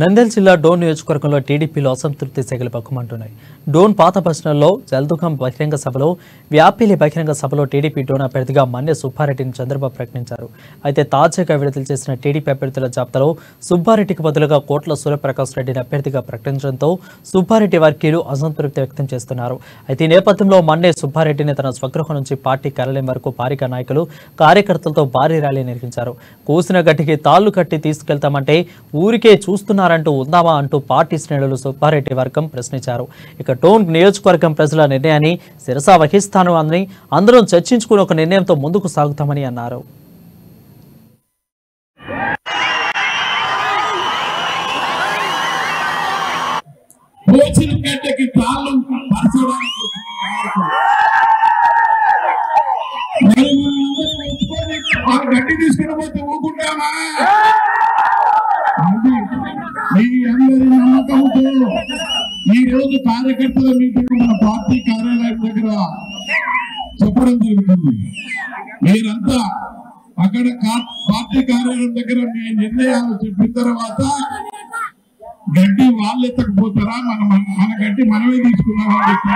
నంద్యాల జిల్లా డోన్ నియోజకవర్గంలో టీడీపీలో అసంతృప్తి సెగలు పక్కుమంటున్నాయి. డోన్ పాత బస్టాండ్లో జల్దుఖం బహిరంగ సభలో వ్యాపిలి బహిరంగ సభలో టీడీపీ డోన్ అభ్యర్థిగా మన్నె సుబ్బారెడ్డిని చంద్రబాబు ప్రకటించారు. అయితే తాజాగా విడుదల చేసిన టీడీపీ అభ్యర్థుల జాబితాలో సుబ్బారెడ్డికి బదులుగా కోట్ల సూర్యప్రకాష్ రెడ్డిని అభ్యర్థిగా ప్రకటించడంతో సుబ్బారెడ్డి వర్గీయులు అసంతృప్తి వ్యక్తం చేస్తున్నారు. అయితే ఈ నేపథ్యంలో మన్నె సుబ్బారెడ్డిని తన స్వగృహం నుంచి పార్టీ కార్యాలయం వరకు పారిక నాయకులు కార్యకర్తలతో భారీ ర్యాలీ నిర్వహించారు. కూసిన గట్టికి తాళ్లు కట్టి తీసుకెళ్తామంటే ఊరికే చూస్తున్నారంటూ ఉందామా అంటూ పార్టీ శ్రేణులు సుబ్బారెడ్డి వర్గం ప్రశ్నించారు. ఇక డోన్ నియోజకవర్గం ప్రజల నిర్ణయాన్ని శిరసా వహిస్తాను అని అందరం చర్చించుకుని ఒక నిర్ణయంతో ముందుకు సాగుతామని అన్నారు. గట్టి తీసుకుని పోతే ఊరుకుంటామా? మీ అందరి నమ్మకంతో ఈ రోజు కార్యకర్తల మీటింగ్ మన పార్టీ కార్యాలయం దగ్గర చెప్పడం జరుగుతుంది. మీరంతా అక్కడ పార్టీ కార్యాలయం దగ్గర మీ నిర్ణయాలు చెప్పిన తర్వాత గడ్డి వాళ్ళు ఎత్తకపోతారా, మన గడ్డి మనమే తీసుకున్నామని చెప్పి